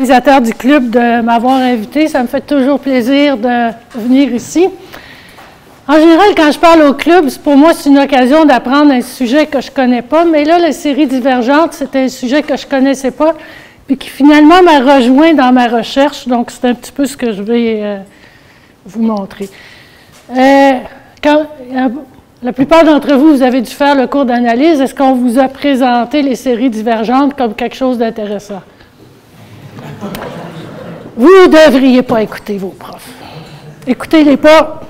Organisateur du club de m'avoir invité. Ça me fait toujours plaisir de venir ici. En général, quand je parle au club, pour moi, c'est une occasion d'apprendre un sujet que je ne connais pas. Mais là, la série divergente, c'était un sujet que je ne connaissais pas, puis qui finalement m'a rejoint dans ma recherche. Donc, c'est un petit peu ce que je vais vous montrer. La plupart d'entre vous, vous avez dû faire le cours d'analyse. Est-ce qu'on vous a présenté les séries divergentes comme quelque chose d'intéressant? Vous ne devriez pas écouter vos profs. Écoutez-les pas.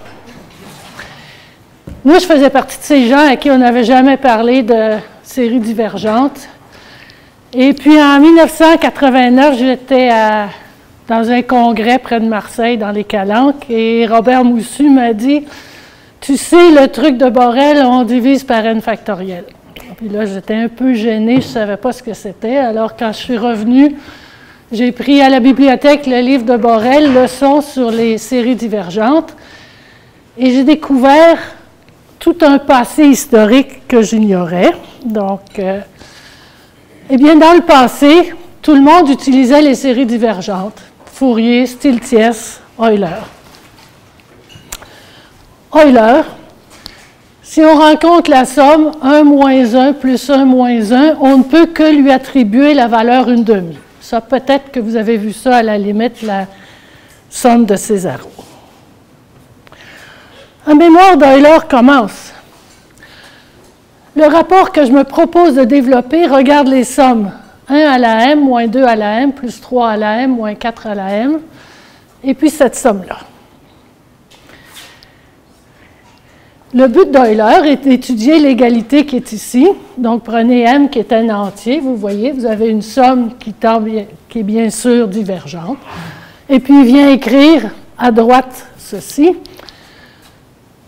Moi, je faisais partie de ces gens à qui on n'avait jamais parlé de séries divergentes. Et puis, en 1989, j'étais dans un congrès près de Marseille, dans les Calanques, et Robert Moussu m'a dit « Tu sais, le truc de Borel, on divise par n factoriel. » Puis là, j'étais un peu gênée, je ne savais pas ce que c'était. Alors, quand je suis revenue, j'ai pris à la bibliothèque le livre de Borel, Leçons sur les séries divergentes, et j'ai découvert tout un passé historique que j'ignorais. Donc, eh bien, dans le passé, tout le monde utilisait les séries divergentes. Fourier, Stiltsies, Euler. Euler, si on rencontre la somme 1 moins 1 plus 1 moins 1, on ne peut que lui attribuer la valeur 1/2. Ça, peut-être que vous avez vu ça à la limite, la somme de Césaro. Un mémoire d'Euler commence. Le rapport que je me propose de développer regarde les sommes 1 à la m, moins 2 à la m, plus 3 à la m, moins 4 à la m, et puis cette somme-là. Le but d'Euler est d'étudier l'égalité qui est ici. Donc, prenez m qui est un entier. Vous voyez, vous avez une somme qui est bien sûr divergente. Et puis, il vient écrire à droite ceci.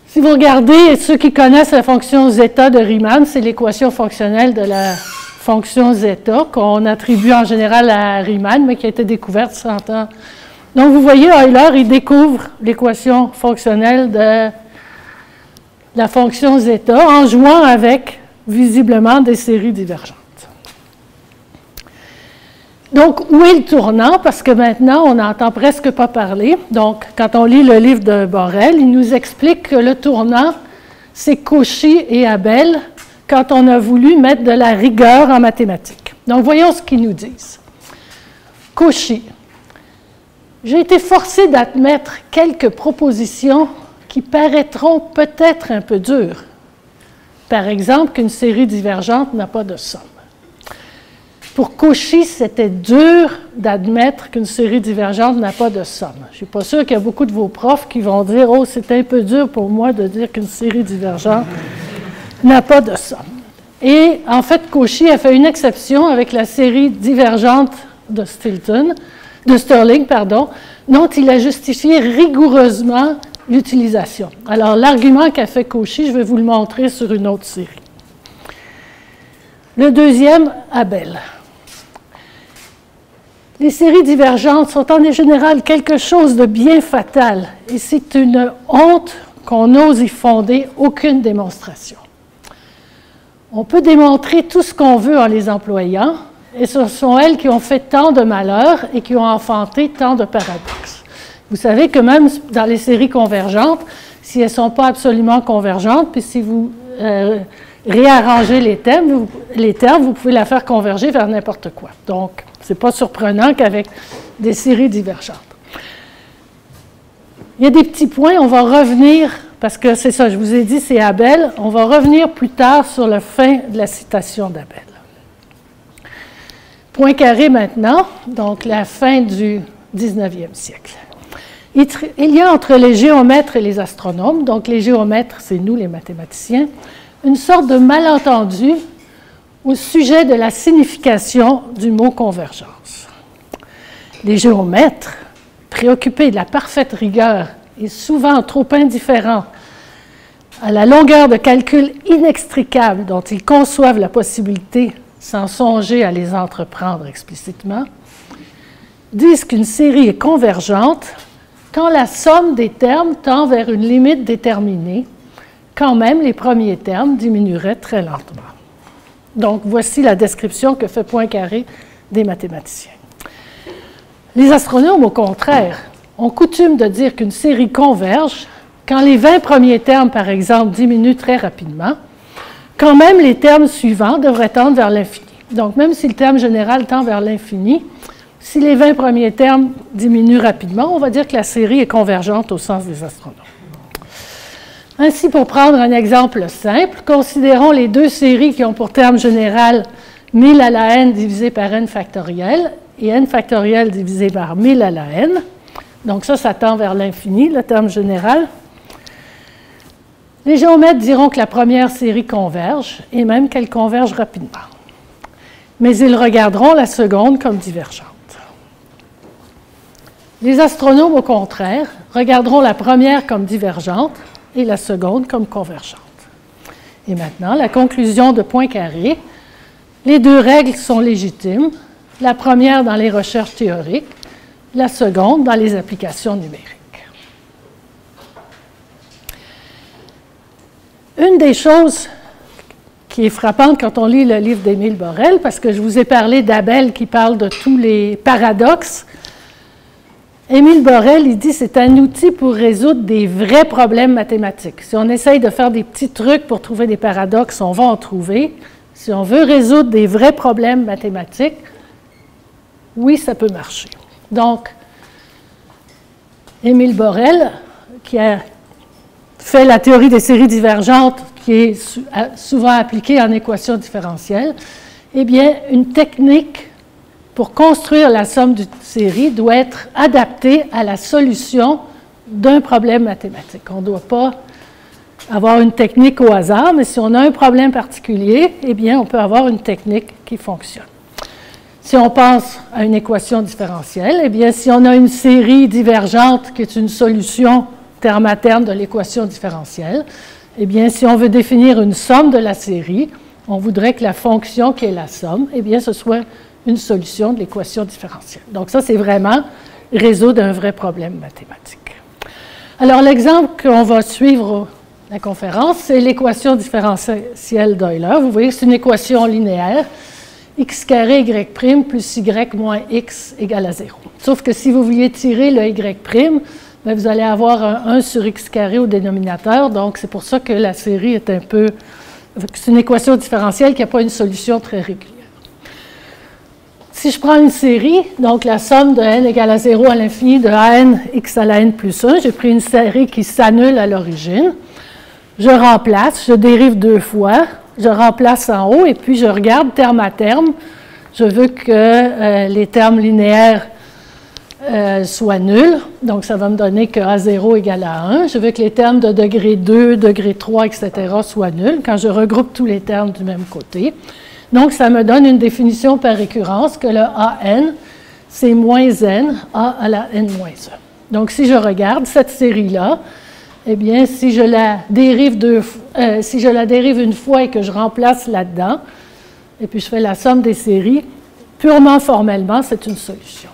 Si vous regardez, ceux qui connaissent la fonction zeta de Riemann, c'est l'équation fonctionnelle de la fonction zeta qu'on attribue en général à Riemann, mais qui a été découverte 100 ans. Donc, vous voyez, Euler, il découvre l'équation fonctionnelle de la fonction zeta en jouant avec, visiblement, des séries divergentes. Donc, où est le tournant? Parce que maintenant, on n'entend presque pas parler. Donc, quand on lit le livre de Borel, il nous explique que le tournant, c'est Cauchy et Abel quand on a voulu mettre de la rigueur en mathématiques. Donc, voyons ce qu'ils nous disent. Cauchy. J'ai été forcé d'admettre quelques propositions qui paraîtront peut-être un peu dures. Par exemple, qu'une série divergente n'a pas de somme. Pour Cauchy, c'était dur d'admettre qu'une série divergente n'a pas de somme. Je ne suis pas sûre qu'il y a beaucoup de vos profs qui vont dire « Oh, c'est un peu dur pour moi de dire qu'une série divergente n'a pas de somme. » Et en fait, Cauchy a fait une exception avec la série divergente de Stirling, dont il a justifié rigoureusement l'utilisation. Alors, l'argument qu'a fait Cauchy, je vais vous le montrer sur une autre série. Le deuxième, Abel. Les séries divergentes sont en général quelque chose de bien fatal, et c'est une honte qu'on n'ose y fonder aucune démonstration. On peut démontrer tout ce qu'on veut en les employant, et ce sont elles qui ont fait tant de malheurs et qui ont enfanté tant de paradoxes. Vous savez que même dans les séries convergentes, si elles ne sont pas absolument convergentes, puis si vous réarrangez les termes, vous pouvez la faire converger vers n'importe quoi. Donc, ce n'est pas surprenant qu'avec des séries divergentes. Il y a des petits points, on va revenir, parce que c'est ça, je vous ai dit, c'est Abel, on va revenir plus tard sur la fin de la citation d'Abel. Poincaré maintenant, donc la fin du 19e siècle. Il y a entre les géomètres et les astronomes, donc les géomètres, c'est nous les mathématiciens, une sorte de malentendu au sujet de la signification du mot convergence. Les géomètres, préoccupés de la parfaite rigueur et souvent trop indifférents à la longueur de calcul inextricable dont ils conçoivent la possibilité sans songer à les entreprendre explicitement, disent qu'une série est convergente quand la somme des termes tend vers une limite déterminée, quand même les premiers termes diminueraient très lentement. Donc, voici la description que fait Poincaré des mathématiciens. Les astronomes, au contraire, ont coutume de dire qu'une série converge quand les 20 premiers termes, par exemple, diminuent très rapidement, quand même les termes suivants devraient tendre vers l'infini. Donc, même si le terme général tend vers l'infini, si les 20 premiers termes diminuent rapidement, on va dire que la série est convergente au sens des astronomes. Ainsi, pour prendre un exemple simple, considérons les deux séries qui ont pour terme général 1000 à la n divisé par n factoriel et n factoriel divisé par 1000 à la n. Donc ça tend vers l'infini, le terme général. Les géomètres diront que la première série converge et même qu'elle converge rapidement. Mais ils regarderont la seconde comme divergente. Les astronomes, au contraire, regarderont la première comme divergente et la seconde comme convergente. Et maintenant, la conclusion de Poincaré. Les deux règles sont légitimes, la première dans les recherches théoriques, la seconde dans les applications numériques. Une des choses qui est frappante quand on lit le livre d'Émile Borel, parce que je vous ai parlé d'Abel qui parle de tous les paradoxes, Émile Borel, il dit que c'est un outil pour résoudre des vrais problèmes mathématiques. Si on essaye de faire des petits trucs pour trouver des paradoxes, on va en trouver. Si on veut résoudre des vrais problèmes mathématiques, oui, ça peut marcher. Donc, Émile Borel, qui a fait la théorie des séries divergentes, qui est souvent appliquée en équations différentielles, eh bien, une technique pour construire la somme d'une série doit être adaptée à la solution d'un problème mathématique. On ne doit pas avoir une technique au hasard, mais si on a un problème particulier, eh bien, on peut avoir une technique qui fonctionne. Si on pense à une équation différentielle, eh bien, si on a une série divergente qui est une solution terme à terme de l'équation différentielle, eh bien, si on veut définir une somme de la série, on voudrait que la fonction qui est la somme, eh bien, ce soit une solution de l'équation différentielle. Donc ça, c'est vraiment résoudre un vrai problème mathématique. Alors, l'exemple qu'on va suivre la conférence, c'est l'équation différentielle d'Euler. Vous voyez que c'est une équation linéaire, x carré y' plus y moins x égale à 0. Sauf que si vous vouliez tirer le y', bien, vous allez avoir un 1 sur x carré au dénominateur, donc c'est pour ça que la série est un peu... C'est une équation différentielle qui n'a pas une solution très régulière. Si je prends une série, donc la somme de n égale à 0 à l'infini de an x à la n plus 1, j'ai pris une série qui s'annule à l'origine. Je remplace, je dérive deux fois, je remplace en haut et puis je regarde terme à terme. Je veux que les termes linéaires soient nuls, donc ça va me donner que A0 égale à 1. Je veux que les termes de degré 2, degré 3, etc. soient nuls quand je regroupe tous les termes du même côté. Donc, ça me donne une définition par récurrence que le AN, c'est moins n, A à la n moins 1. Donc, si je regarde cette série-là, eh bien, si je la dérive une fois et que je remplace là-dedans, et puis je fais la somme des séries, purement formellement, c'est une solution.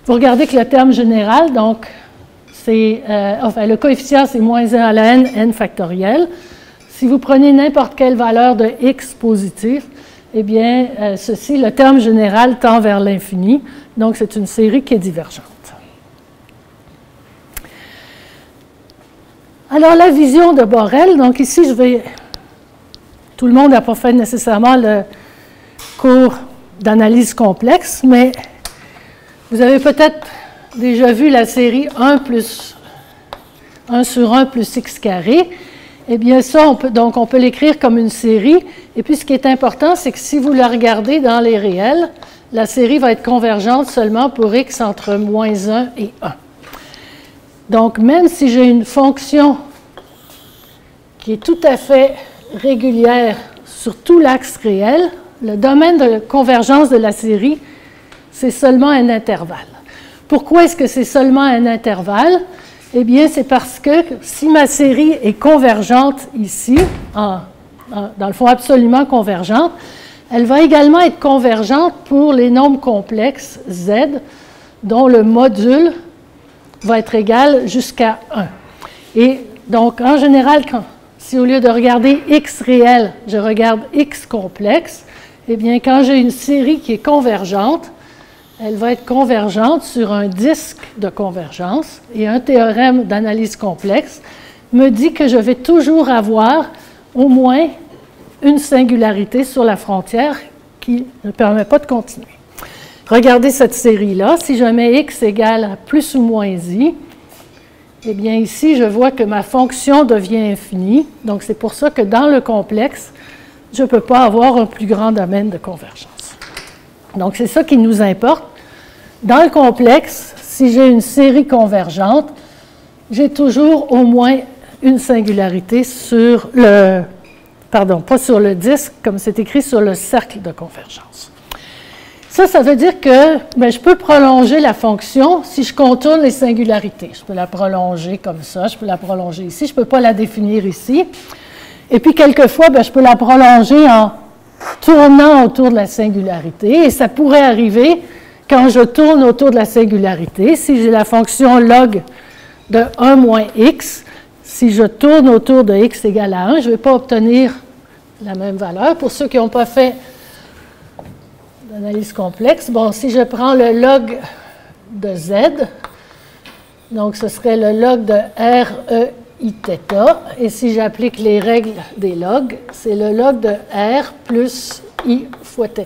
Vous regardez que le terme général, donc, c'est, le coefficient, c'est moins 1 à la n factoriel. Si vous prenez n'importe quelle valeur de x positif, eh bien, ceci, le terme général tend vers l'infini, donc c'est une série qui est divergente. Alors, la vision de Borel, donc ici, tout le monde n'a pas fait nécessairement le cours d'analyse complexe, mais vous avez peut-être déjà vu la série 1 sur 1 plus x carré. Eh bien, ça, on peut l'écrire comme une série. Et puis, ce qui est important, c'est que si vous la regardez dans les réels, la série va être convergente seulement pour x entre moins 1 et 1. Donc, même si j'ai une fonction qui est tout à fait régulière sur tout l'axe réel, le domaine de convergence de la série, c'est seulement un intervalle. Pourquoi est-ce que c'est seulement un intervalle? Eh bien, c'est parce que si ma série est convergente ici, dans le fond absolument convergente, elle va également être convergente pour les nombres complexes z, dont le module va être égal jusqu'à 1. Et donc, en général, si au lieu de regarder x réel, je regarde x complexe, eh bien, quand j'ai une série qui est convergente, elle va être convergente sur un disque de convergence. Et un théorème d'analyse complexe me dit que je vais toujours avoir au moins une singularité sur la frontière qui ne permet pas de continuer. Regardez cette série-là. Si je mets x égale à plus ou moins i, eh bien ici, je vois que ma fonction devient infinie. Donc, c'est pour ça que dans le complexe, je ne peux pas avoir un plus grand domaine de convergence. Donc, c'est ça qui nous importe. Dans le complexe, si j'ai une série convergente, j'ai toujours au moins une singularité sur le... Pardon, pas sur le disque, comme c'est écrit sur le cercle de convergence. Ça veut dire que je peux prolonger la fonction si je contourne les singularités. Je peux la prolonger comme ça, je peux la prolonger ici, je ne peux pas la définir ici. Et puis, quelquefois, je peux la prolonger en tournant autour de la singularité. Et ça pourrait arriver quand je tourne autour de la singularité. Si j'ai la fonction log de 1 moins x, si je tourne autour de x égale à 1, je ne vais pas obtenir la même valeur. Pour ceux qui n'ont pas fait d'analyse complexe, bon, si je prends le log de z, donc ce serait le log de r, e, i, θ, et si j'applique les règles des logs, c'est le log de r plus i fois θ.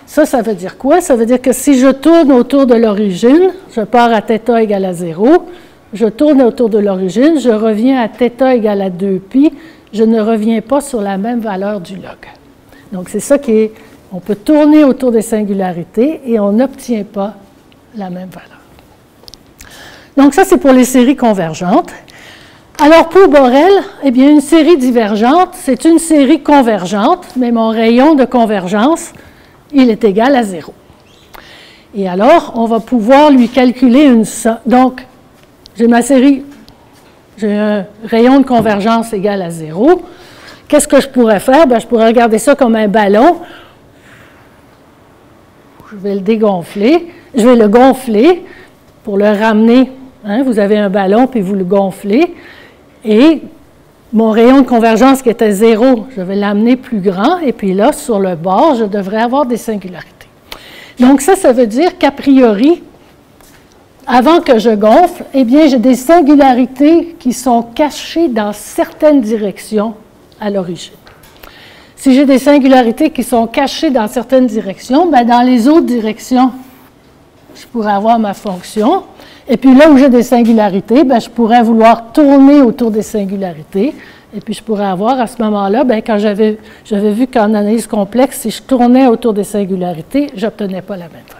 Ça veut dire quoi? Ça veut dire que si je tourne autour de l'origine, je pars à θ égale à 0, je tourne autour de l'origine, je reviens à θ égale à 2π, je ne reviens pas sur la même valeur du log. Donc, c'est ça qui est... On peut tourner autour des singularités et on n'obtient pas la même valeur. Donc, ça, c'est pour les séries convergentes. Alors, pour Borel, eh bien, une série divergente, c'est une série convergente, mais mon rayon de convergence, il est égal à 0. Et alors, on va pouvoir lui calculer une somme. Donc, j'ai ma série, j'ai un rayon de convergence égal à 0. Qu'est-ce que je pourrais faire? Je pourrais regarder ça comme un ballon. Je vais le dégonfler. Je vais le gonfler pour le ramener. Vous avez un ballon, puis vous le gonflez. Et mon rayon de convergence qui était 0, je vais l'amener plus grand. Et puis là, sur le bord, je devrais avoir des singularités. Donc ça veut dire qu'a priori, avant que je gonfle, eh bien, j'ai des singularités qui sont cachées dans certaines directions à l'origine. Si j'ai des singularités qui sont cachées dans certaines directions, dans les autres directions, je pourrais avoir ma fonction. Et puis là où j'ai des singularités, je pourrais vouloir tourner autour des singularités. Et puis je pourrais avoir à ce moment-là, quand j'avais vu qu'en analyse complexe, si je tournais autour des singularités, je n'obtenais pas la même valeur.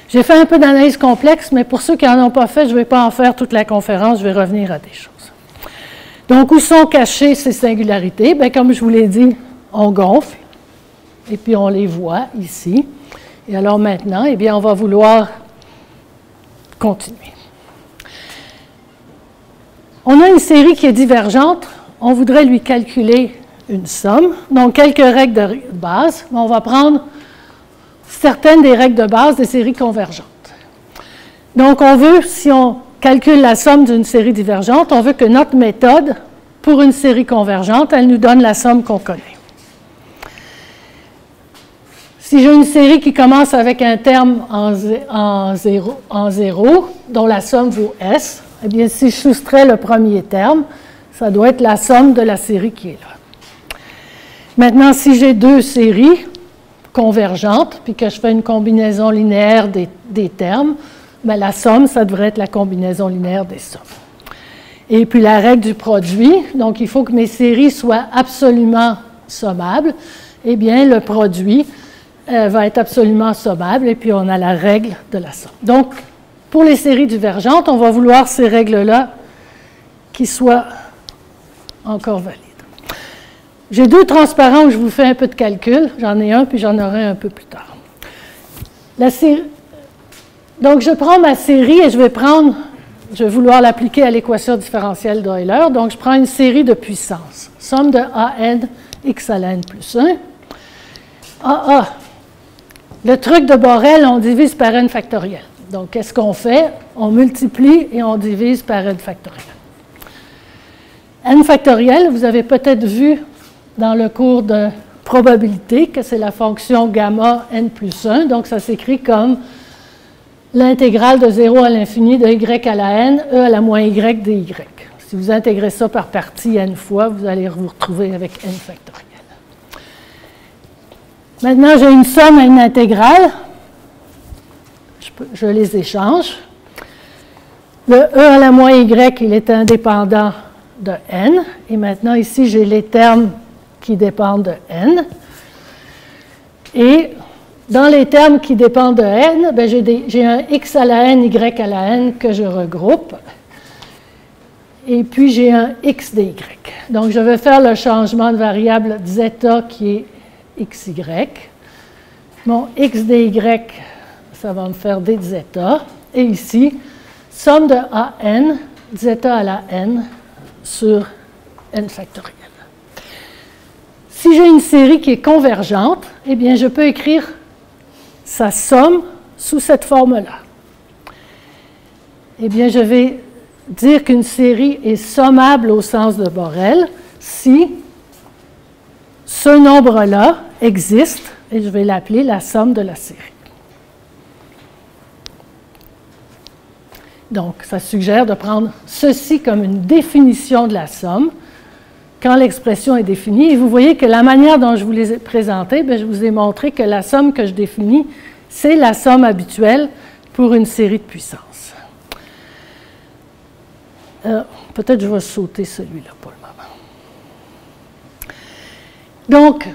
J'ai fait un peu d'analyse complexe, mais pour ceux qui n'en ont pas fait, je ne vais pas en faire toute la conférence, je vais revenir à des choses. Donc, où sont cachées ces singularités? Comme je vous l'ai dit, on gonfle, et puis on les voit ici. Et alors maintenant, eh bien, on va vouloir continuer. On a une série qui est divergente, on voudrait lui calculer une somme, donc quelques règles de base. On va prendre certaines des règles de base des séries convergentes. Donc, on veut, si on calcule la somme d'une série divergente, on veut que notre méthode, pour une série convergente, elle nous donne la somme qu'on connaît. Si j'ai une série qui commence avec un terme en 0, dont la somme vaut S, eh bien, si je soustrais le premier terme, ça doit être la somme de la série qui est là. Maintenant, si j'ai deux séries convergentes, puis que je fais une combinaison linéaire des termes, la somme, ça devrait être la combinaison linéaire des sommes. Et puis la règle du produit, donc il faut que mes séries soient absolument sommables. Eh bien, le produit va être absolument sommable, et puis on a la règle de la somme. Donc, pour les séries divergentes, on va vouloir ces règles-là qui soient encore valides. J'ai deux transparents où je vous fais un peu de calcul. J'en ai un, puis j'en aurai un peu plus tard. Donc, je prends ma série et je vais vouloir l'appliquer à l'équation différentielle d'Euler. Donc, je prends une série de puissances. Somme de an x à la n plus 1. Le truc de Borel, on divise par n factoriel. Donc, qu'est-ce qu'on fait? On multiplie et on divise par n factoriel. N factoriel, vous avez peut-être vu dans le cours de probabilité que c'est la fonction gamma n plus 1. Donc, ça s'écrit comme l'intégrale de 0 à l'infini de y à la n, e à la moins y dy. Si vous intégrez ça par partie n fois, vous allez vous retrouver avec n factoriel. Maintenant, j'ai une somme et une intégrale. Je les échange. Le e à la moins y, il est indépendant de n. Et maintenant, ici, j'ai les termes qui dépendent de n. Et dans les termes qui dépendent de n, ben j'ai un x à la n, y à la n que je regroupe. Et puis, j'ai un x dy. Donc, je vais faire le changement de variable zeta qui est xy. Mon x dy, ça va me faire d zeta. Et ici, somme de an, zeta à la n sur n factoriel. Si j'ai une série qui est convergente, eh bien, je peux écrire sa somme sous cette forme-là. Eh bien, je vais dire qu'une série est sommable au sens de Borel si ce nombre-là existe, et je vais l'appeler la somme de la série. Donc, ça suggère de prendre ceci comme une définition de la somme quand l'expression est définie. Et vous voyez que la manière dont je vous les ai présentés, je vous ai montré que la somme que je définis, c'est la somme habituelle pour une série de puissances. Peut-être je vais sauter celui-là pour le moment. Donc,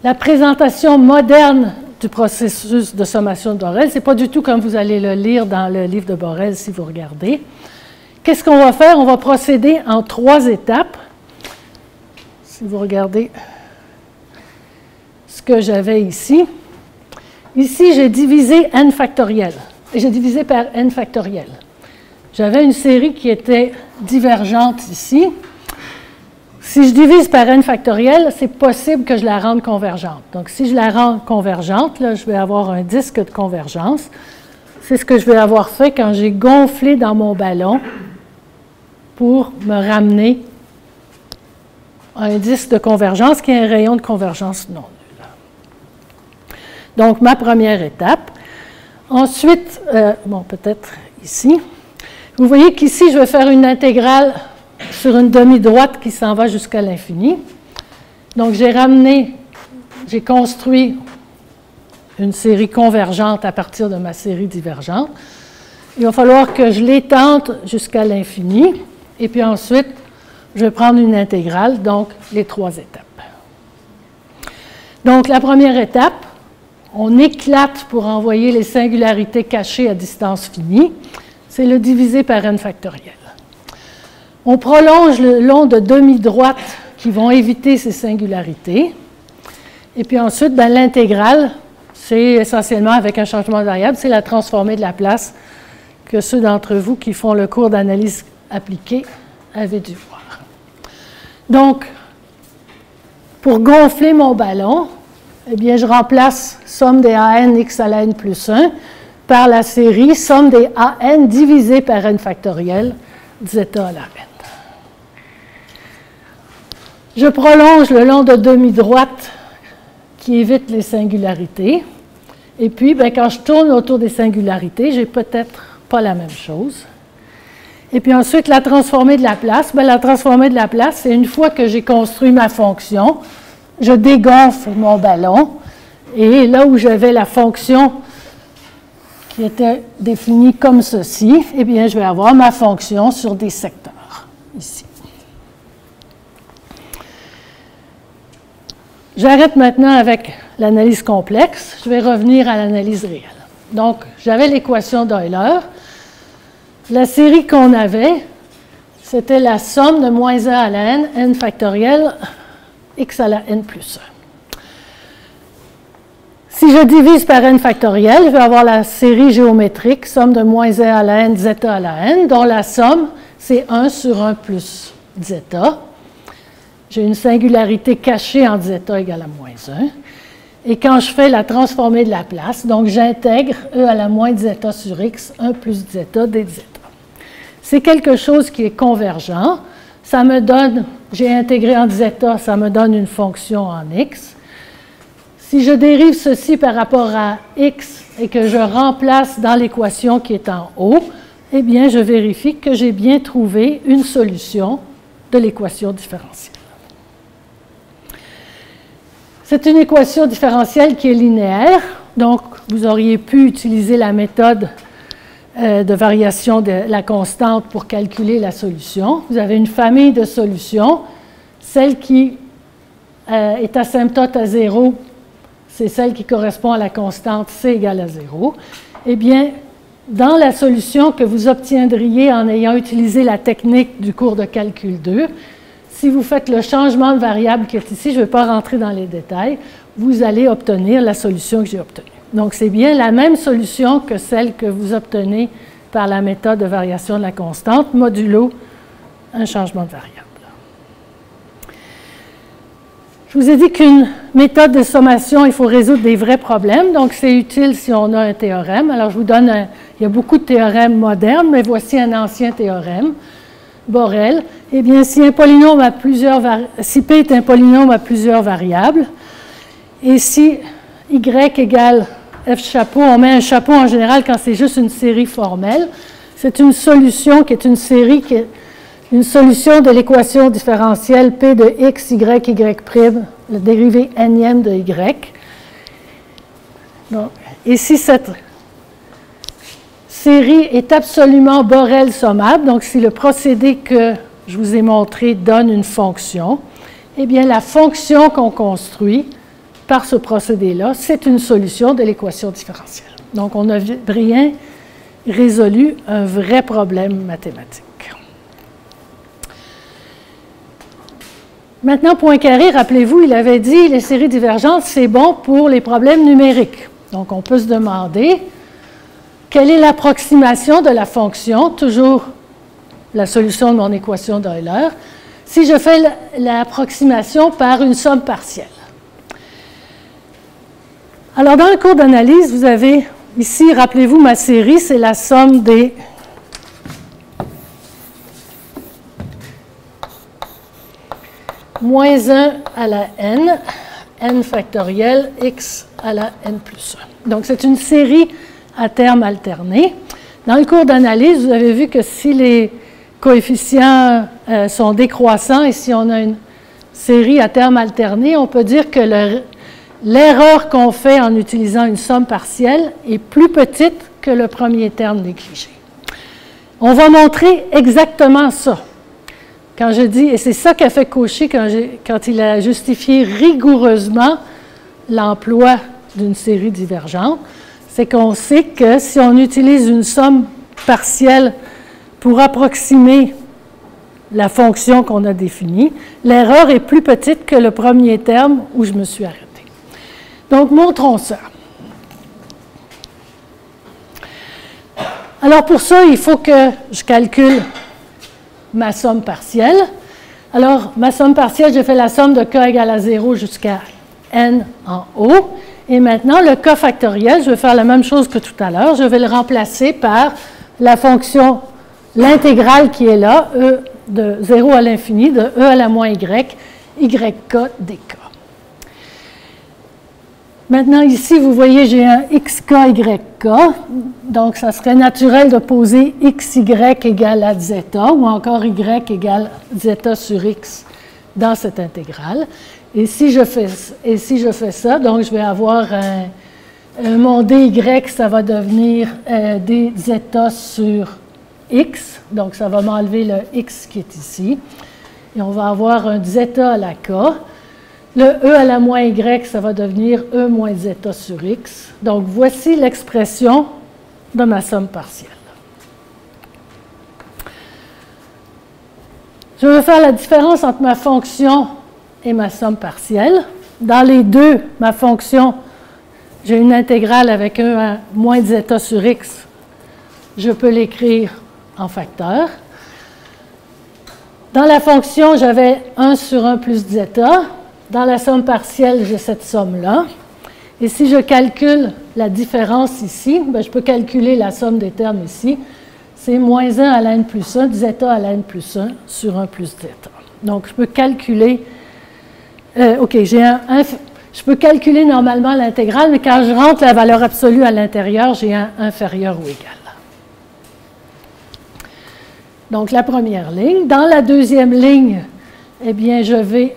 la présentation moderne du processus de sommation de Borel, ce n'est pas du tout comme vous allez le lire dans le livre de Borel si vous regardez. Qu'est-ce qu'on va faire? On va procéder en 3 étapes. Si vous regardez ce que j'avais ici. Ici, j'ai divisé n factoriel. Et j'ai divisé par n factoriel. J'avais une série qui était divergente ici. Si je divise par n factoriel, c'est possible que je la rende convergente. Donc, si je la rends convergente, là, je vais avoir un disque de convergence. C'est ce que je vais avoir fait quand j'ai gonflé dans mon ballon pour me ramener à un disque de convergence qui est un rayon de convergence non nul. Donc, ma première étape. Ensuite, peut-être ici. Vous voyez qu'ici, je vais faire une intégrale sur une demi-droite qui s'en va jusqu'à l'infini. Donc, j'ai construit une série convergente à partir de ma série divergente. Il va falloir que je l'étende jusqu'à l'infini. Et puis ensuite, je vais prendre une intégrale, donc les 3 étapes. Donc, la première étape, on éclate pour envoyer les singularités cachées à distance finie. C'est le divisé par n factoriel. On prolonge le long de demi-droites qui vont éviter ces singularités. Et puis ensuite, l'intégrale, c'est essentiellement avec un changement de variable, c'est la transformée de la place que ceux d'entre vous qui font le cours d'analyse appliquée avaient dû voir. Donc, pour gonfler mon ballon, eh bien, je remplace somme des an x à la n plus 1 par la série somme des an divisé par n factoriel zeta à la n. Je prolonge le long de demi-droite qui évite les singularités. Et puis, quand je tourne autour des singularités, j'ai peut-être pas la même chose. Et puis ensuite, la transformée de la place. La transformée de la place, c'est une fois que j'ai construit ma fonction, je dégonfle mon ballon. Et là où j'avais la fonction qui était définie comme ceci, eh bien, je vais avoir ma fonction sur des secteurs, ici. J'arrête maintenant avec l'analyse complexe. Je vais revenir à l'analyse réelle. Donc, j'avais l'équation d'Euler. La série qu'on avait, c'était la somme de moins 1 à la n, n factoriel, x à la n plus 1. Si je divise par n factoriel, je vais avoir la série géométrique, somme de moins 1 à la n, zeta à la n, dont la somme, c'est 1 sur 1 plus zeta. J'ai une singularité cachée entre zeta égale à moins 1. Et quand je fais la transformée de la place, donc j'intègre e à la moins zeta sur x, 1 plus zeta d zeta. C'est quelque chose qui est convergent. ça me donne, j'ai intégré en zeta, ça me donne une fonction en x. Si je dérive ceci par rapport à x et que je remplace dans l'équation qui est en haut, eh bien, je vérifie que j'ai bien trouvé une solution de l'équation différentielle. C'est une équation différentielle qui est linéaire, donc vous auriez pu utiliser la méthode de variation de la constante pour calculer la solution. Vous avez une famille de solutions. Celle qui est asymptote à 0, c'est celle qui correspond à la constante c égale à 0. Eh bien, dans la solution que vous obtiendriez en ayant utilisé la technique du cours de calcul 2, si vous faites le changement de variable qui est ici, je ne vais pas rentrer dans les détails, vous allez obtenir la solution que j'ai obtenue. Donc, c'est bien la même solution que celle que vous obtenez par la méthode de variation de la constante, modulo un changement de variable. Je vous ai dit qu'une méthode de sommation, il faut résoudre des vrais problèmes, donc c'est utile si on a un théorème. Alors, je vous donne, il y a beaucoup de théorèmes modernes, mais voici un ancien théorème, Borel. Eh bien, si P est un polynôme à plusieurs variables, et si Y égale F chapeau, on met un chapeau en général quand c'est juste une série formelle, c'est une solution qui est une série qui est une solution de l'équation différentielle P de x, y, y', le dérivé nème de y. Donc, et si cette série est absolument Borel sommable, donc si le procédé que je vous ai montré donne une fonction, eh bien la fonction qu'on construit par ce procédé-là, c'est une solution de l'équation différentielle. Donc, on a bien résolu un vrai problème mathématique. Maintenant, Poincaré, rappelez-vous, il avait dit les séries divergentes, c'est bon pour les problèmes numériques. Donc, on peut se demander quelle est l'approximation de la fonction, toujours la solution de mon équation d'Euler, si je fais l'approximation par une somme partielle. Alors, dans le cours d'analyse, vous avez ici, rappelez-vous, ma série, c'est la somme des moins 1 à la n factoriel, x à la n plus 1. Donc, c'est une série à termes alternés. Dans le cours d'analyse, vous avez vu que si les coefficients sont décroissants et si on a une série à termes alternés, on peut dire que l'erreur qu'on fait en utilisant une somme partielle est plus petite que le premier terme négligé. On va montrer exactement ça. Quand je dis, et c'est ça qu'a fait Cauchy quand il a justifié rigoureusement l'emploi d'une série divergente, c'est qu'on sait que si on utilise une somme partielle pour approximer la fonction qu'on a définie, l'erreur est plus petite que le premier terme où je me suis arrêté. Donc, montrons ça. Alors, pour ça, il faut que je calcule ma somme partielle. Alors, ma somme partielle, j'ai fait la somme de k égale à 0 jusqu'à n en haut. Et maintenant, le k factoriel, je vais faire la même chose que tout à l'heure. Je vais le remplacer par la fonction, l'intégrale qui est là, e de 0 à l'infini, de e à la moins y, yk dk. Maintenant, ici, vous voyez, j'ai un xk, yk. Donc, ça serait naturel de poser xy égale à zeta, ou encore y égale zeta sur x dans cette intégrale. Et si je fais ça, donc je vais avoir mon dy, ça va devenir d zeta sur x. Donc, ça va m'enlever le x qui est ici. Et on va avoir un zeta à la k. Le e à la moins y, ça va devenir e moins zeta sur x. Donc, voici l'expression de ma somme partielle. Je vais faire la différence entre ma fonction et ma somme partielle. Dans les deux, ma fonction, j'ai une intégrale avec e à moins zeta sur x. Je peux l'écrire en facteur. Dans la fonction, j'avais 1 sur 1 plus zeta. Dans la somme partielle, j'ai cette somme-là. Et si je calcule la différence ici, bien, je peux calculer la somme des termes ici. c'est moins 1 à la n plus 1, zeta à la n plus 1 sur 1 plus zeta. Donc, je peux calculer, je peux calculer normalement l'intégrale, mais quand je rentre la valeur absolue à l'intérieur, j'ai un inférieur ou égal. Donc, la première ligne. Dans la deuxième ligne, eh bien, je vais,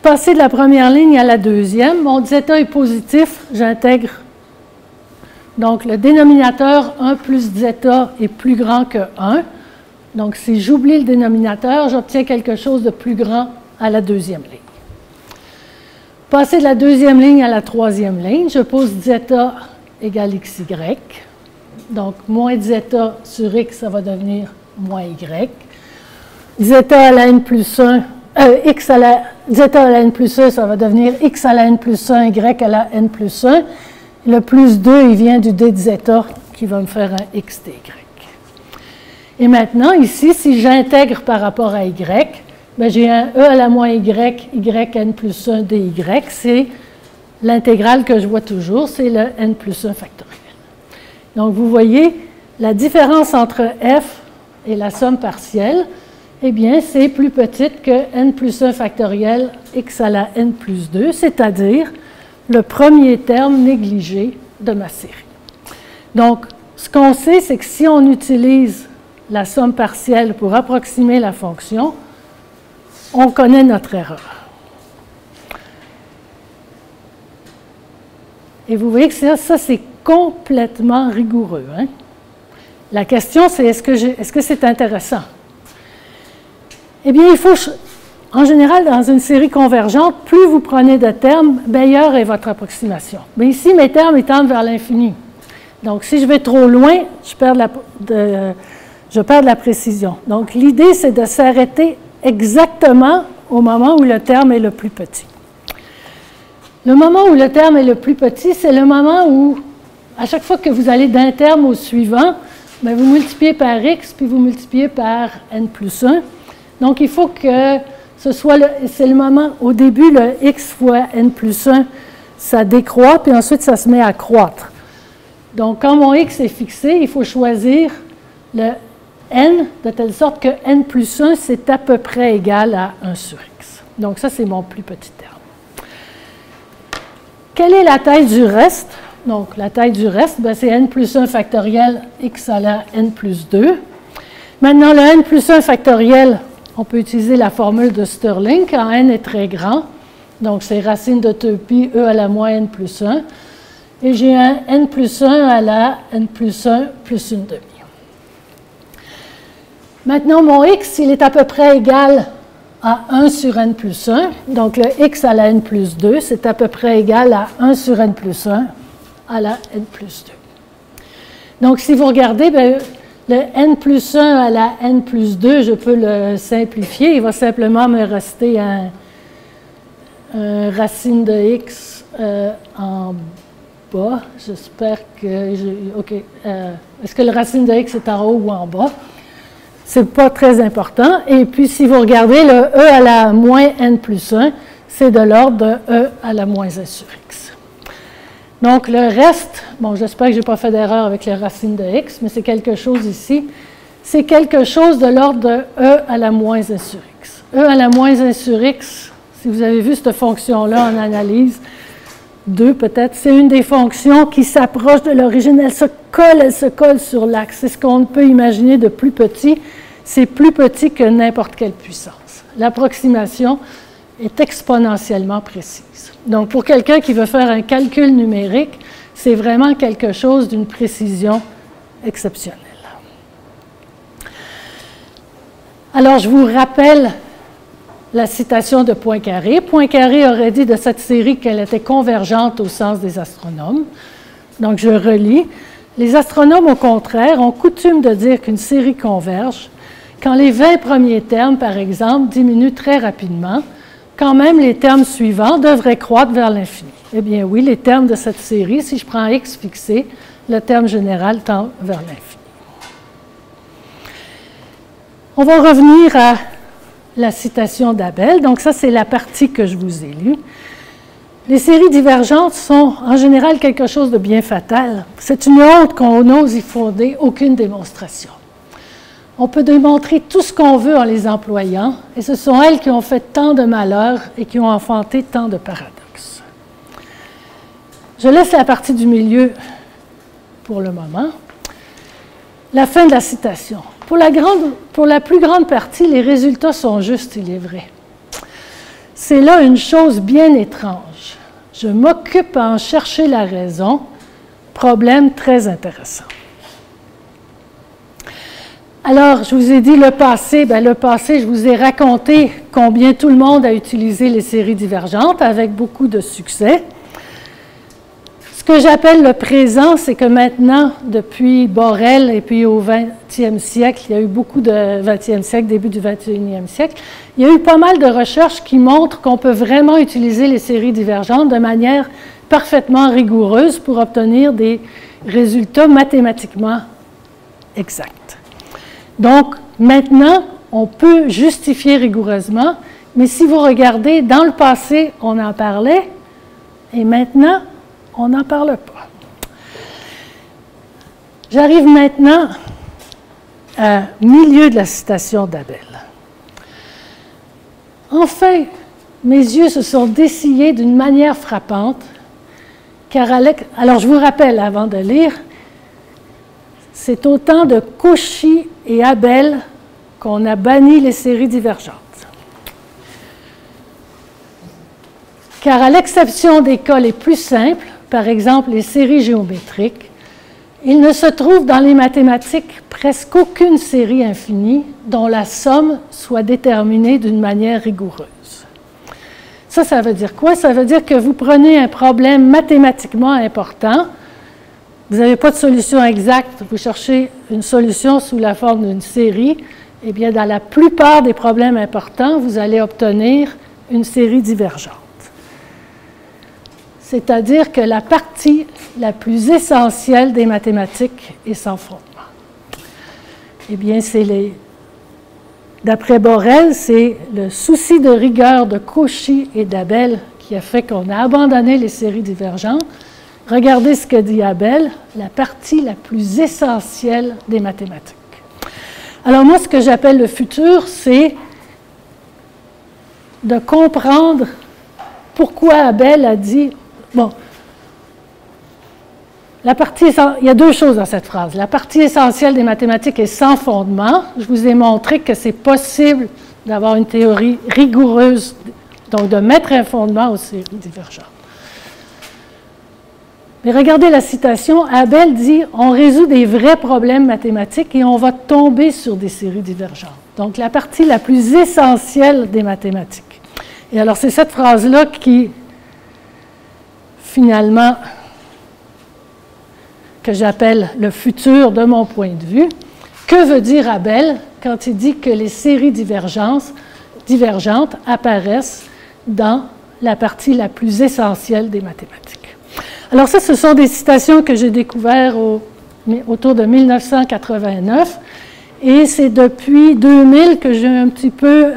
passer de la première ligne à la deuxième. Mon zeta est positif, j'intègre. Donc, le dénominateur 1 plus zeta est plus grand que 1. Donc, si j'oublie le dénominateur, j'obtiens quelque chose de plus grand à la deuxième ligne. Passer de la deuxième ligne à la troisième ligne, je pose zeta égale xy. Donc, moins zeta sur x, ça va devenir moins y. Zeta à la n plus 1, zeta à la n plus 1, ça va devenir x à la n plus 1, y à la n plus 1. Le plus 2, il vient du d de zeta qui va me faire un x dy. Et maintenant, ici, si j'intègre par rapport à y, bien, j'ai un e à la moins y, yn plus 1 dy. C'est l'intégrale que je vois toujours, c'est le n plus 1 factoriel. Donc, vous voyez, la différence entre f et la somme partielle, eh bien, c'est plus petite que n plus 1 factoriel x à la n plus 2, c'est-à-dire le premier terme négligé de ma série. Donc, ce qu'on sait, c'est que si on utilise la somme partielle pour approximer la fonction, on connaît notre erreur. Et vous voyez que ça c'est complètement rigoureux. Hein? La question, c'est est-ce que c'est intéressant? Eh bien, il faut, en général, dans une série convergente, plus vous prenez de termes, meilleure est votre approximation. Mais ici, mes termes, ils tendent vers l'infini. Donc, si je vais trop loin, je perds de la précision. Donc, l'idée, c'est de s'arrêter exactement au moment où le terme est le plus petit. Le moment où le terme est le plus petit, c'est le moment où, à chaque fois que vous allez d'un terme au suivant, bien, vous multipliez par x, puis vous multipliez par n plus 1. Donc, il faut que ce soit, c'est le moment, au début, le x fois n plus 1, ça décroît, puis ensuite, ça se met à croître. Donc, quand mon x est fixé, il faut choisir le n, de telle sorte que n plus 1, c'est à peu près égal à 1 sur x. Donc, ça, c'est mon plus petit terme. Quelle est la taille du reste? Donc, la taille du reste, c'est n plus 1 factoriel x à la n plus 2. Maintenant, le n plus 1 factoriel, on peut utiliser la formule de Stirling quand n est très grand. Donc, c'est racine de 2pi e à la moins n plus 1. Et j'ai un n plus 1 à la n plus 1 plus une demi. Maintenant, mon x, il est à peu près égal à 1 sur n plus 1. Donc, le x à la n plus 2, c'est à peu près égal à 1 sur n plus 1 à la n plus 2. Donc, si vous regardez, bien, le n plus 1 à la n plus 2, je peux le simplifier. Il va simplement me rester un racine de x en bas. J'espère que... OK. Est-ce que le racine de x est en haut ou en bas? Ce n'est pas très important. Et puis, si vous regardez, le e à la moins n plus 1, c'est de l'ordre de e à la moins 1 sur x. Donc, le reste, bon, j'espère que je n'ai pas fait d'erreur avec les racines de x, mais c'est quelque chose ici. C'est quelque chose de l'ordre de e à la moins 1 sur x. E à la moins 1 sur x, si vous avez vu cette fonction-là en analyse 2 peut-être, c'est une des fonctions qui s'approche de l'origine. Elle se colle sur l'axe. C'est ce qu'on peut imaginer de plus petit. C'est plus petit que n'importe quelle puissance. L'approximation est exponentiellement précise. Donc, pour quelqu'un qui veut faire un calcul numérique, c'est vraiment quelque chose d'une précision exceptionnelle. Alors, je vous rappelle la citation de Poincaré. Poincaré aurait dit de cette série qu'elle était convergente au sens des astronomes. Donc, je relis. Les astronomes, au contraire, ont coutume de dire qu'une série converge quand les 20 premiers termes, par exemple, diminuent très rapidement, quand même les termes suivants devraient croître vers l'infini. Eh bien oui, les termes de cette série, si je prends x fixé, le terme général tend vers l'infini. On va revenir à la citation d'Abel. Donc ça, c'est la partie que je vous ai lue. Les séries divergentes sont en général quelque chose de bien fatal. C'est une honte qu'on n'ose y fonder aucune démonstration. On peut démontrer tout ce qu'on veut en les employant, et ce sont elles qui ont fait tant de malheurs et qui ont enfanté tant de paradoxes. Je laisse la partie du milieu pour le moment. La fin de la citation. Pour la plus grande partie, les résultats sont justes, il est vrai. C'est là une chose bien étrange. Je m'occupe à en chercher la raison. Problème très intéressant. Alors, je vous ai dit le passé. Bien, le passé, je vous ai raconté combien tout le monde a utilisé les séries divergentes avec beaucoup de succès. Ce que j'appelle le présent, c'est que maintenant, depuis Borel et puis au 20e siècle, il y a eu beaucoup de 20e siècle, début du 21e siècle, il y a eu pas mal de recherches qui montrent qu'on peut vraiment utiliser les séries divergentes de manière parfaitement rigoureuse pour obtenir des résultats mathématiquement exacts. Donc, maintenant, on peut justifier rigoureusement, mais si vous regardez, dans le passé, on en parlait, et maintenant, on n'en parle pas. J'arrive maintenant au milieu de la citation d'Abel. Enfin, mes yeux se sont dessillés d'une manière frappante, car alors je vous rappelle avant de lire, c'est au temps de Cauchy et Abel qu'on a banni les séries divergentes. Car à l'exception des cas les plus simples, par exemple les séries géométriques, il ne se trouve dans les mathématiques presque aucune série infinie dont la somme soit déterminée d'une manière rigoureuse. Ça veut dire quoi? Ça veut dire que vous prenez un problème mathématiquement important, vous n'avez pas de solution exacte, vous cherchez une solution sous la forme d'une série, eh bien, dans la plupart des problèmes importants, vous allez obtenir une série divergente. C'est-à-dire que la partie la plus essentielle des mathématiques est sans fondement. Eh bien, d'après Borel, c'est le souci de rigueur de Cauchy et d'Abel qui a fait qu'on a abandonné les séries divergentes. Regardez ce que dit Abel, la partie la plus essentielle des mathématiques. Alors moi, ce que j'appelle le futur, c'est de comprendre pourquoi Abel a dit, bon, il y a deux choses dans cette phrase. La partie essentielle des mathématiques est sans fondement. Je vous ai montré que c'est possible d'avoir une théorie rigoureuse, donc de mettre un fondement aux séries divergentes. Mais regardez la citation, Abel dit « On résout des vrais problèmes mathématiques et on va tomber sur des séries divergentes. » Donc, la partie la plus essentielle des mathématiques. Et alors, c'est cette phrase-là qui, finalement, que j'appelle le futur de mon point de vue. Que veut dire Abel quand il dit que les séries divergentes apparaissent dans la partie la plus essentielle des mathématiques? Alors ça, ce sont des citations que j'ai découvertes autour de 1989, et c'est depuis 2000 que j'ai un petit peu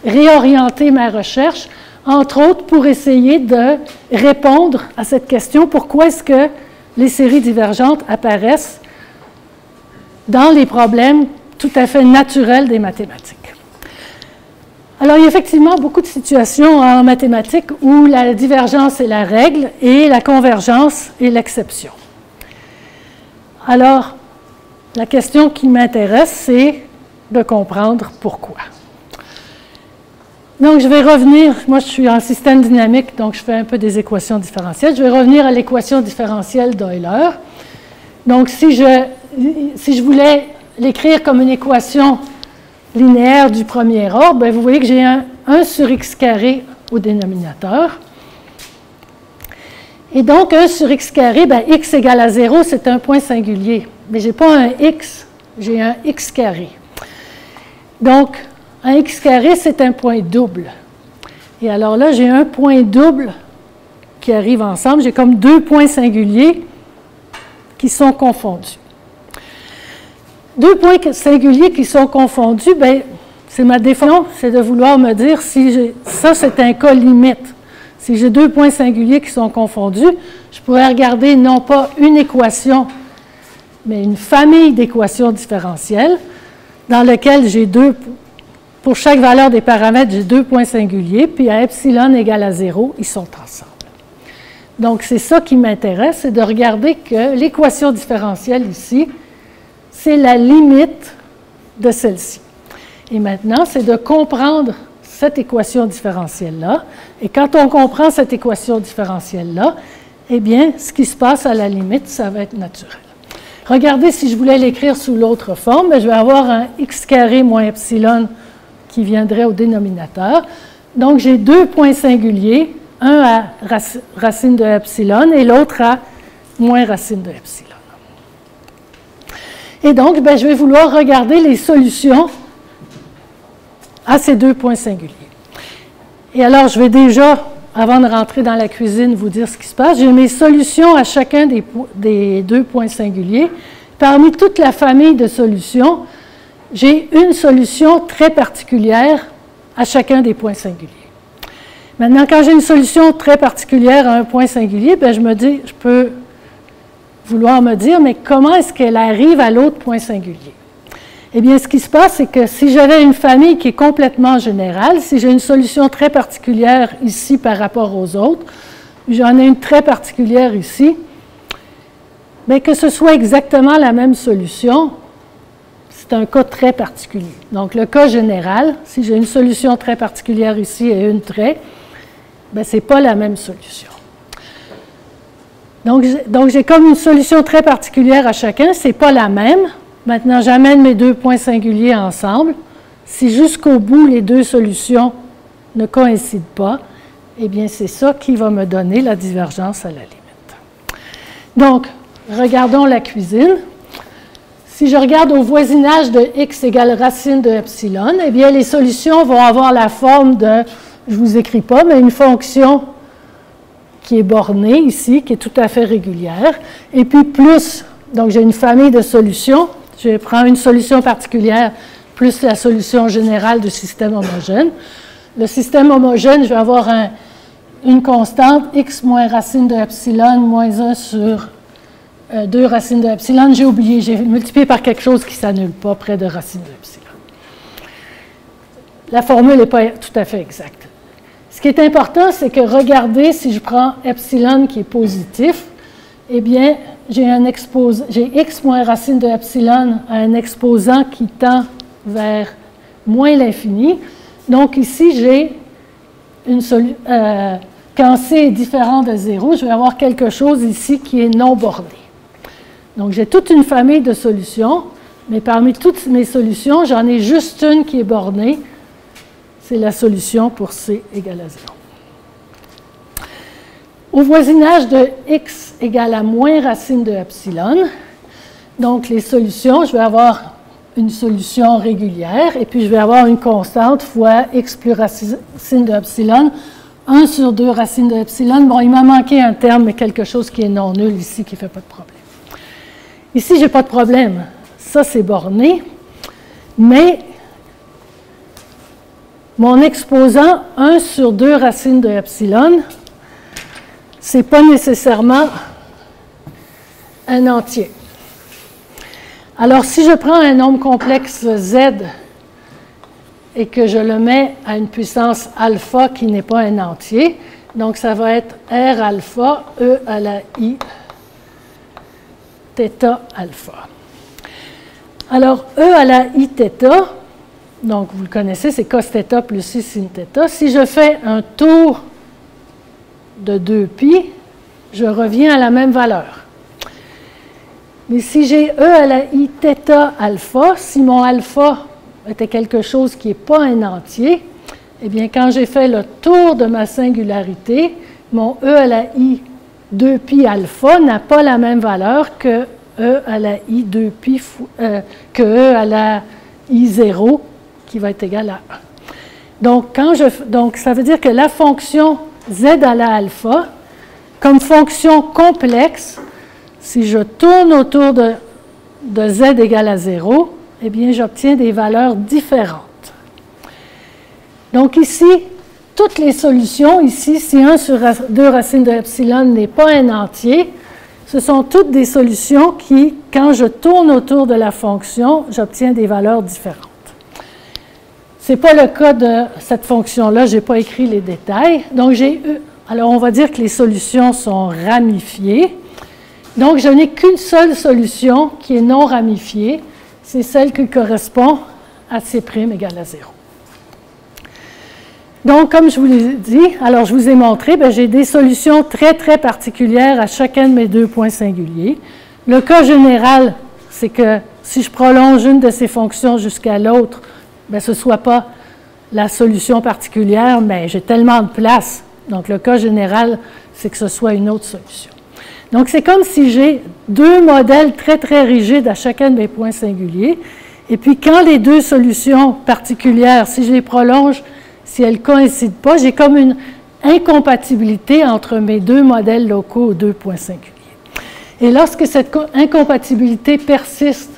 réorienté ma recherche, entre autres pour essayer de répondre à cette question, pourquoi est-ce que les séries divergentes apparaissent dans les problèmes tout à fait naturels des mathématiques. Alors, il y a effectivement beaucoup de situations en mathématiques où la divergence est la règle et la convergence est l'exception. Alors, la question qui m'intéresse, c'est de comprendre pourquoi. Donc, je vais revenir, moi je suis en système dynamique, donc je fais un peu des équations différentielles. Je vais revenir à l'équation différentielle d'Euler. Donc, si je voulais l'écrire comme une équation linéaire du premier ordre, bien, vous voyez que j'ai un 1 sur x carré au dénominateur. Et donc, 1 sur x carré, bien, x égale à 0, c'est un point singulier. Mais je n'ai pas un x, j'ai un x carré. Donc, un x carré, c'est un point double. Et alors là, j'ai un point double qui arrive ensemble. J'ai comme deux points singuliers qui sont confondus. Deux points singuliers qui sont confondus, bien, c'est ma définition, c'est de vouloir me dire si ça, c'est un cas limite. Si j'ai deux points singuliers qui sont confondus, je pourrais regarder non pas une équation, mais une famille d'équations différentielles dans laquelle j'ai pour chaque valeur des paramètres, j'ai deux points singuliers, puis à epsilon égale à 0, ils sont ensemble. Donc, c'est ça qui m'intéresse, c'est de regarder que l'équation différentielle ici, c'est la limite de celle-ci. Et maintenant, c'est de comprendre cette équation différentielle-là. Et quand on comprend cette équation différentielle-là, eh bien, ce qui se passe à la limite, ça va être naturel. Regardez, si je voulais l'écrire sous l'autre forme, je vais avoir un x carré moins epsilon qui viendrait au dénominateur. Donc, j'ai deux points singuliers, un à racine de epsilon et l'autre à moins racine de epsilon. Et donc, je vais vouloir regarder les solutions à ces deux points singuliers. Et alors, je vais déjà, avant de rentrer dans la cuisine, vous dire ce qui se passe. J'ai mes solutions à chacun des deux points singuliers. Parmi toute la famille de solutions, j'ai une solution très particulière à chacun des points singuliers. Maintenant, quand j'ai une solution très particulière à un point singulier, je peux vouloir me dire, mais comment est-ce qu'elle arrive à l'autre point singulier? Eh bien, ce qui se passe, c'est que si j'avais une famille qui est complètement générale, si j'ai une solution très particulière ici par rapport aux autres, j'en ai une très particulière ici, bien, que ce soit exactement la même solution, c'est un cas très particulier. Donc, le cas général, si j'ai une solution très particulière ici et une très, bien, ce n'est pas la même solution. Donc, j'ai comme une solution très particulière à chacun, ce n'est pas la même. Maintenant, j'amène mes deux points singuliers ensemble. Si jusqu'au bout, les deux solutions ne coïncident pas, eh bien, c'est ça qui va me donner la divergence à la limite. Donc, regardons la cuisine. Si je regarde au voisinage de x égale racine de epsilon, eh bien, les solutions vont avoir la forme de, je ne vous écris pas, mais une fonction qui est bornée ici, qui est tout à fait régulière, et puis plus, donc j'ai une famille de solutions, je prends une solution particulière plus la solution générale du système homogène. Le système homogène, je vais avoir une constante x moins racine de epsilon moins 1 sur 2 racines de epsilon. J'ai oublié, j'ai multiplié par quelque chose qui ne s'annule pas près de racine de epsilon. La formule n'est pas tout à fait exacte. Ce qui est important, c'est que regardez, si je prends epsilon qui est positif, eh bien, j'ai x moins racine de epsilon à un exposant qui tend vers moins l'infini. Donc ici, j'ai une solution. Quand c est différent de 0, je vais avoir quelque chose ici qui est non borné. Donc j'ai toute une famille de solutions, mais parmi toutes mes solutions, j'en ai juste une qui est bornée. C'est la solution pour c égale à 0. Au voisinage de x égale à moins racine de epsilon, donc les solutions, je vais avoir une solution régulière, et puis je vais avoir une constante fois x plus racine de epsilon, 1 sur 2 racine de epsilon. Bon, il m'a manqué un terme, mais quelque chose qui est non nul ici, qui ne fait pas de problème. Ici, je n'ai pas de problème. Ça, c'est borné, mais mon exposant 1 sur 2 racine de epsilon, ce n'est pas nécessairement un entier. Alors, si je prends un nombre complexe z et que je le mets à une puissance alpha qui n'est pas un entier, donc ça va être R alpha, E à la I, θ alpha. Alors, E à la I θ, donc vous le connaissez, c'est cos θ plus 6 sin θ. Si je fais un tour de 2π, je reviens à la même valeur. Mais si j'ai E à la I θ alpha, si mon alpha était quelque chose qui n'est pas un entier, eh bien, quand j'ai fait le tour de ma singularité, mon E à la I 2π alpha n'a pas la même valeur que E à la I 2π, que E à la I 0, qui va être égal à 1. Donc, ça veut dire que la fonction z à la alpha, comme fonction complexe, si je tourne autour de z égale à 0, eh bien, j'obtiens des valeurs différentes. Donc ici, toutes les solutions ici, si 1 sur 2 racine de epsilon n'est pas un entier, ce sont toutes des solutions qui, quand je tourne autour de la fonction, j'obtiens des valeurs différentes. Ce n'est pas le cas de cette fonction-là, je n'ai pas écrit les détails. Donc, alors, on va dire que les solutions sont ramifiées. Donc, je n'ai qu'une seule solution qui est non ramifiée, c'est celle qui correspond à C' égale à 0. Donc, comme je vous l'ai dit, alors je vous ai montré, j'ai des solutions très, très particulières à chacun de mes 2 points singuliers. Le cas général, c'est que si je prolonge une de ces fonctions jusqu'à l'autre, ce ne soit pas la solution particulière, mais j'ai tellement de place. Donc, le cas général, c'est que ce soit une autre solution. Donc, c'est comme si j'ai 2 modèles très, très rigides à chacun de mes points singuliers. Et puis, quand les 2 solutions particulières, si je les prolonge, si elles ne coïncident pas, j'ai comme une incompatibilité entre mes 2 modèles locaux aux 2 points singuliers. Et lorsque cette incompatibilité persiste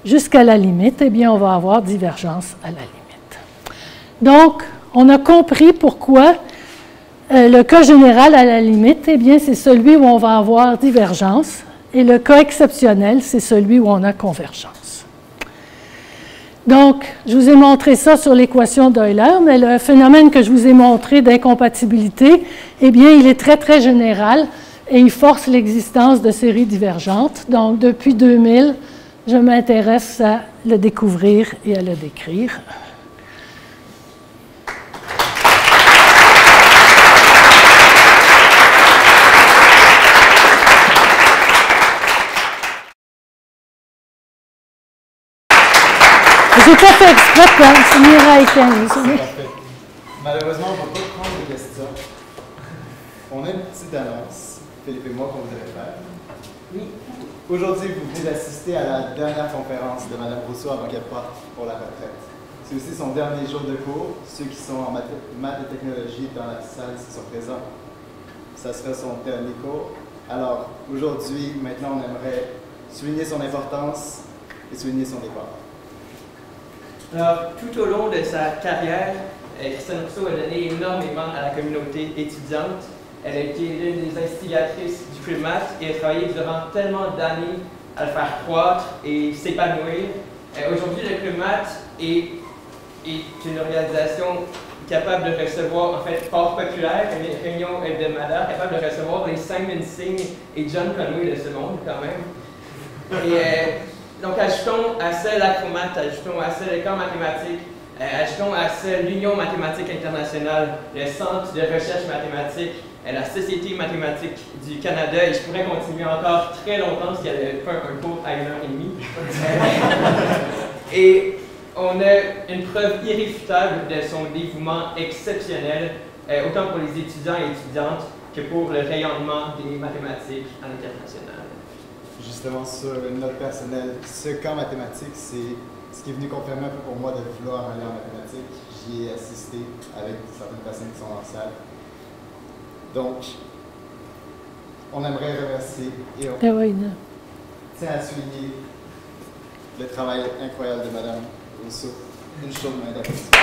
jusqu'à la limite, eh bien, on va avoir divergence à la limite. Donc, on a compris pourquoi le cas général à la limite, eh bien, c'est celui où on va avoir divergence, et le cas exceptionnel, c'est celui où on a convergence. Donc, je vous ai montré ça sur l'équation d'Euler, mais le phénomène que je vous ai montré d'incompatibilité, eh bien, il est très, très général et il force l'existence de séries divergentes. Donc, depuis 2000, je m'intéresse à le découvrir et à le décrire. J'ai pas fait exprès de finir avec Malheureusement, on ne va pas prendre de questions. On a une petite annonce, Philippe et moi, qu'on voudrait faire. Oui. Aujourd'hui, vous venez d'assister à la dernière conférence de Mme Rousseau avant qu'elle parte pour la retraite. C'est aussi son dernier jour de cours. Ceux qui sont en maths et technologie dans la salle, qui sont présents, ça sera son dernier cours. Alors, aujourd'hui, maintenant, on aimerait souligner son importance et souligner son départ. Alors, tout au long de sa carrière, Christiane Rousseau a donné énormément à la communauté étudiante. Elle a été l'une des instigatrices du Club Math et a travaillé durant tellement d'années à le faire croître et s'épanouir. Aujourd'hui, le Club Math est une organisation capable de recevoir, en fait, hors populaire, une réunion hebdomadaire, capable de recevoir les Simon Singh et John Conway de ce monde, quand même. Et donc, ajoutons à ça l'acromat, ajoutons à ça le camp mathématique, ajoutons à ça l'Union mathématique internationale, le Centre de recherche mathématique, la Société mathématique du Canada, et je pourrais continuer encore très longtemps s'il y avait pas un cours à 1h30. Et on a une preuve irréfutable de son dévouement exceptionnel, autant pour les étudiants et étudiantes que pour le rayonnement des mathématiques à l'international. Justement, sur une note personnelle, ce camp mathématique, c'est ce qui est venu confirmer un peu pour moi de vouloir aller en mathématiques. J'y ai assisté avec certaines personnes qui sont en salle. Donc, on aimerait remercier et on tient à souligner le travail incroyable de Mme Rousseau. Une chaude main d'applaudissements.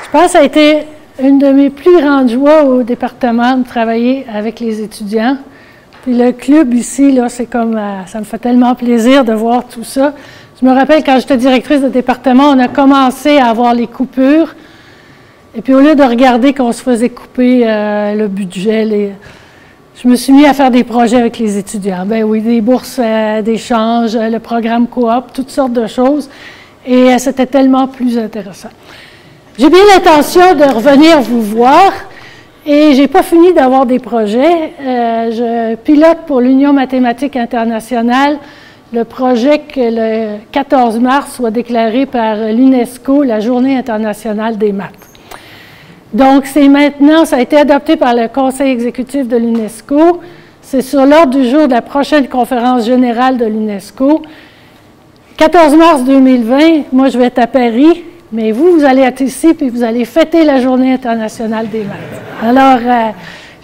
Je pense que ça a été une de mes plus grandes joies au département de travailler avec les étudiants. Puis le club ici, là, c'est comme, ça me fait tellement plaisir de voir tout ça. Je me rappelle quand j'étais directrice de département, on a commencé à avoir les coupures. Et puis au lieu de regarder qu'on se faisait couper le budget, je me suis mis à faire des projets avec les étudiants. Ben oui, des bourses d'échange, le programme coop, toutes sortes de choses. Et c'était tellement plus intéressant. J'ai bien l'intention de revenir vous voir et je n'ai pas fini d'avoir des projets. Je pilote pour l'Union mathématique internationale le projet que le 14 mars soit déclaré par l'UNESCO la Journée internationale des maths. Donc, c'est maintenant, ça a été adopté par le Conseil exécutif de l'UNESCO. c'est sur l'ordre du jour de la prochaine conférence générale de l'UNESCO. 14 mars 2020, moi je vais être à Paris, mais vous allez être ici puis vous allez fêter la Journée internationale des maths. Alors,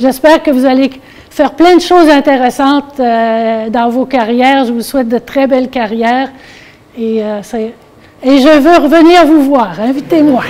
j'espère que vous allez faire plein de choses intéressantes dans vos carrières. Je vous souhaite de très belles carrières et je veux revenir vous voir. Invitez-moi.